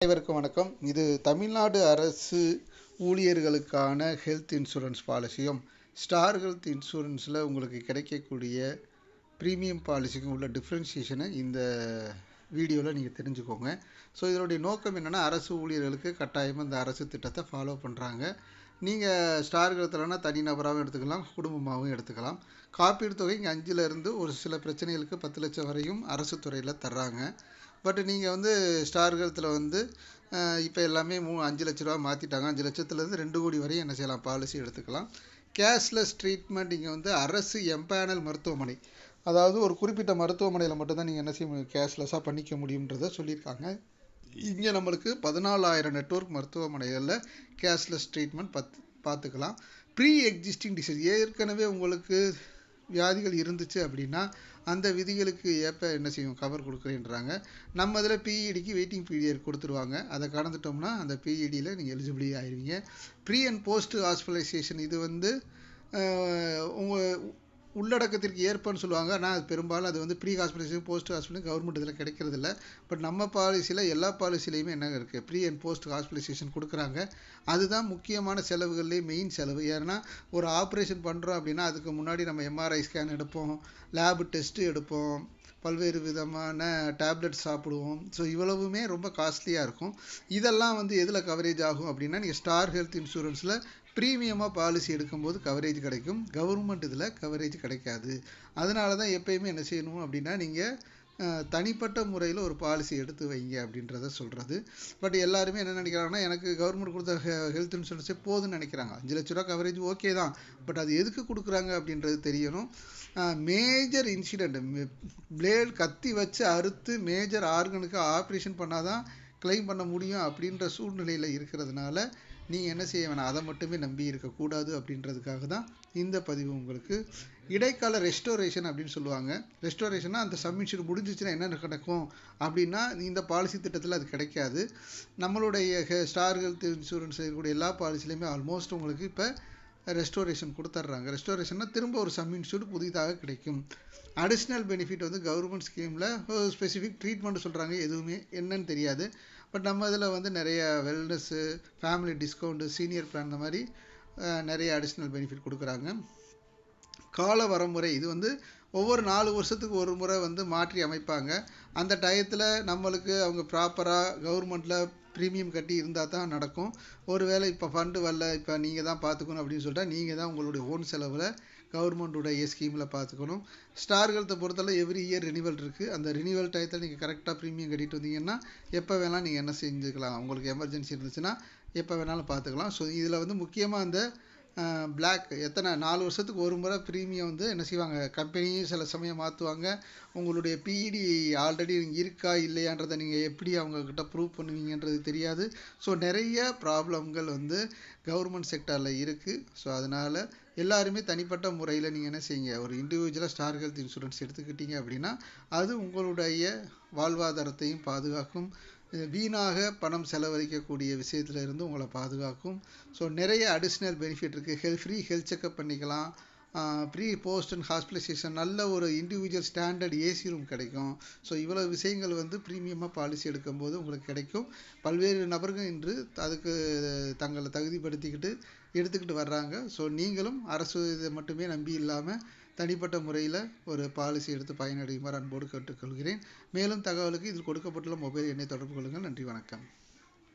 அனைவருக்கும் வணக்கம். இது தமிழ்நாடு அரசு ஊழியர்களுக்கான ஹெல்த் இன்சூரன்ஸ் பாலிசியும் ஸ்டார் ஹெல்த் இன்சூரன்ஸில் உங்களுக்கு கிடைக்கக்கூடிய ப்ரீமியம் பாலிசிக்கும் உள்ள டிஃப்ரென்ஷியேஷனை இந்த வீடியோவில் நீங்கள் தெரிஞ்சுக்கோங்க. ஸோ இதனுடைய நோக்கம் என்னென்னா, அரசு ஊழியர்களுக்கு கட்டாயமாக இந்த அரசு திட்டத்தை ஃபாலோ பண்ணுறாங்க. நீங்கள் ஸ்டார் ஹெல்த்லனா தனிநபராகவும் எடுத்துக்கலாம், குடும்பமாகவும் எடுத்துக்கலாம். காப்பீடு தொகை இங்கே 5லேருந்து ஒரு சில பிரச்சனைகளுக்கு 10 லட்சம் வரையும் அரசு துறையில் தர்றாங்க. பட் நீங்கள் ஸ்டார் ஹெல்த்தில் இப்போ எல்லாமே 5 லட்ச ரூபா மாற்றிட்டாங்க. 5 லட்சத்துலேருந்து 2 கோடி வரையும் என்ன செய்யலாம், பாலிசி எடுத்துக்கலாம். கேஷ்லெஸ் ட்ரீட்மெண்ட் இங்கே அரசு எம்பேனல் மருத்துவமனை, அதாவது ஒரு குறிப்பிட்ட மருத்துவமனையில் மட்டும்தான் நீங்கள் என்ன செய்ய முடியும், கேஷ்லெஸ்ஸாக பண்ணிக்க முடியுன்றதை சொல்லியிருக்காங்க. இங்கே நம்மளுக்கு 14,000 நெட்வொர்க் மருத்துவமனைகளில் கேஷ்லெஸ் ட்ரீட்மெண்ட் பார்த்துக்கலாம். ப்ரீ எக்ஸிஸ்டிங் டிசீஸ், ஏற்கனவே உங்களுக்கு வியாதிகள் இருந்துச்சு அப்படின்னா அந்த விதிகளுக்கு ஏற்ப என்ன செய்யும், கவர் கொடுக்குறேன்றாங்க. நம்ம இதில் பிஇடிக்கு வெயிட்டிங் பீரியட் கொடுத்துருவாங்க. அதை கடந்துட்டோம்னா அந்த பிஇடியில் நீங்கள் எலிஜிபிளி ஆயிடுவீங்க. ப்ரீ அண்ட் போஸ்ட் ஹாஸ்பிட்டலைசேஷன், இது உங்கள் உள்ளடக்கத்திற்கு ஏற்பன்னு சொல்லுவாங்க. ஆனால் அது பெரும்பாலும் அது pre hospitalisation, post hospital government இதில் கிடைக்கிறதில்ல. பட் நம்ம பாலிசியில் எல்லா பாலிசிலையுமே என்ன இருக்குது, ப்ரீ அண்ட் போஸ்ட் ஹாஸ்பிட்டலைசேஷன் கொடுக்குறாங்க. அதுதான் முக்கியமான செலவுகள்லேயே மெயின் செலவு. ஏன்னா ஒரு ஆப்ரேஷன் பண்ணுறோம் அப்படின்னா அதுக்கு முன்னாடி நம்ம எம்ஆர்ஐ ஸ்கேன் எடுப்போம், லேப் டெஸ்ட்டு எடுப்போம், பல்வேறு விதமான டேப்லெட் சாப்பிடுவோம். ஸோ இவ்வளவுமே ரொம்ப காஸ்ட்லியாக இருக்கும். இதெல்லாம் எதில் கவரேஜ் ஆகும் அப்படின்னா, நீங்கள் ஸ்டார் ஹெல்த் இன்சூரன்ஸில் ப்ரீமியமாக பாலிசி எடுக்கும்போது கவரேஜ் கிடைக்கும். கவர்மெண்ட் இதில் கவரேஜ் கிடைக்காது. அதனால தான் எப்பயுமே என்ன செய்யணும் அப்படின்னா, நீங்கள் தனிப்பட்ட முறையில் ஒரு பாலிசி எடுத்து வைங்க அப்படின்றத சொல்கிறது. பட் எல்லாருமே என்ன நினைக்கிறாங்கன்னா, எனக்கு கவர்மெண்ட் கொடுத்த ஹெல்த் இன்சூரன்ஸே போதுன்னு நினைக்கிறாங்க. 5 லட்ச ரூபா கவரேஜ் ஓகே தான், பட் அது எதுக்கு கொடுக்குறாங்க அப்படின்றது தெரியணும். மேஜர் இன்சிடெண்ட், பிளேட் கத்தி வச்சு அறுத்து மேஜர் ஆர்கனுக்கு ஆப்ரேஷன் பண்ணாதான் கிளைம் பண்ண முடியும் அப்படின்ற சூழ்நிலையில் இருக்கிறதுனால நீங்கள் என்ன செய்ய வேணாம், அதை மட்டுமே நம்பி இருக்கக்கூடாது அப்படின்றதுக்காக தான் இந்த பதிவு உங்களுக்கு. இடைக்கால ரெஸ்டோரேஷன் அப்படின்னு சொல்லுவாங்க. ரெஸ்டோரேஷன்னா அந்த சப்மிஷன் முடிஞ்சிச்சுன்னா என்ன நடக்கும் அப்படின்னா, இந்த பாலிசி திட்டத்தில் அது கிடைக்காது. நம்மளுடைய ஸ்டார் ஹெல்த் இன்சூரன்ஸ் இருக்கக்கூடிய எல்லா பாலிசிலையுமே ஆல்மோஸ்ட் உங்களுக்கு இப்போ ரெஸ்டோரேஷன் கொடுத்துட்றாங்க. ரெஸ்டோரேஷன்னா திரும்ப ஒரு சப்மிஷன் புதிதாக கிடைக்கும். அடிஷ்னல் பெனிஃபிட் கவர்மெண்ட் ஸ்கீமில் ஸ்பெசிஃபிக் ட்ரீட்மெண்ட் சொல்கிறாங்க, எதுவுமே என்னன்னு தெரியாது. பட் நம்ம இதில் நிறைய வெல்னஸ்ஸு, ஃபேமிலி டிஸ்கவுண்ட்டு, சீனியர் பிளான், இந்த மாதிரி நிறைய அடிஷ்னல் பெனிஃபிட் கொடுக்குறாங்க. கால வரமுறை, இது ஒவ்வொரு 4 வருஷத்துக்கு ஒரு முறை மாற்றி அமைப்பாங்க. அந்த டயத்தில் நம்மளுக்கு அவங்க ப்ராப்பராக கவர்மெண்ட்டில் ப்ரீமியம் கட்டி இருந்தால் தான் நடக்கும். ஒருவேளை இப்போ ஃபண்டு வரல, இப்போ நீங்கள் தான் பார்த்துக்கணும் அப்படின்னு சொல்லிட்டா நீங்கள் தான் உங்களுடைய ஓன் செலவில் கவர்மெண்ட்டுடைய ஸ்கீமில் பார்த்துக்கணும். ஸ்டார் ஹெல்த்தை பொறுத்தவரை எவ்ரி இயர் ரினிவல் இருக்குது. அந்த ரினிவல் டயத்தில் நீங்கள் கரெக்டாக ப்ரீமியம் கட்டிட்டு வந்தீங்கன்னா எப்போ வேணாலும் நீங்கள் என்ன செஞ்சுக்கலாம், உங்களுக்கு எமர்ஜென்சி இருந்துச்சுன்னா எப்போ வேணாலும் பார்த்துக்கலாம். ஸோ இதில் முக்கியமாக அந்த பிளாக், எத்தனை 4 வருஷத்துக்கு ஒரு முறை ப்ரீமியம் என்ன செய்வாங்க, கம்பெனியும் சில சமயம் மாற்றுவாங்க. உங்களுடைய பிஇடி ஆல்ரெடி இருக்கா இல்லையான்றதை நீங்கள் எப்படி அவங்கக்கிட்ட ப்ரூவ் பண்ணுவீங்கன்றது தெரியாது. ஸோ நிறைய ப்ராப்ளம்கள் கவர்மெண்ட் செக்டாரில் இருக்குது. ஸோ அதனால் எல்லாருமே தனிப்பட்ட முறையில் நீங்கள் என்ன செய்யுங்க, ஒரு இண்டிவிஜுவலாக ஸ்டார் ஹெல்த் இன்சூரன்ஸ் எடுத்துக்கிட்டீங்க அப்படின்னா அது உங்களுடைய வாழ்வாதாரத்தையும் பாதுகாக்கும். வீணாக பணம் செலவழிக்கக்கூடிய விஷயத்துல இருந்து உங்களை பாதுகாக்கும். ஸோ நிறைய அடிஷ்னல் பெனிஃபிட் இருக்குது. ஃப்ரீ ஹெல்த் செக்அப் பண்ணிக்கலாம். ப்ரீ போஸ்ட் அண்ட் ஹாஸ்பிட்டலைசேஷன், நல்ல ஒரு இண்டிவிஜுவல் ஸ்டாண்டர்ட் ஏசி ரூம் கிடைக்கும். ஸோ இவ்வளோ விஷயங்கள் ப்ரீமியமாக பாலிசி எடுக்கும்போது உங்களுக்கு கிடைக்கும். பல்வேறு நபர்கள் இன்று அதுக்கு தங்களை தகுதிப்படுத்திக்கிட்டு எடுத்துக்கிட்டு வர்றாங்க. ஸோ நீங்களும் அரசு இதை மட்டுமே நம்பி இல்லாமல் தனிப்பட்ட முறையில் ஒரு பாலிசி எடுத்து பயனடையுமாறு அன்போடு கேட்டுக்கொள்கிறேன். மேலும் தகவலுக்கு இதில் கொடுக்கப்பட்டுள்ள மொபைல் எண்ணை தொடர்பு கொள்ளுங்கள். நன்றி, வணக்கம்.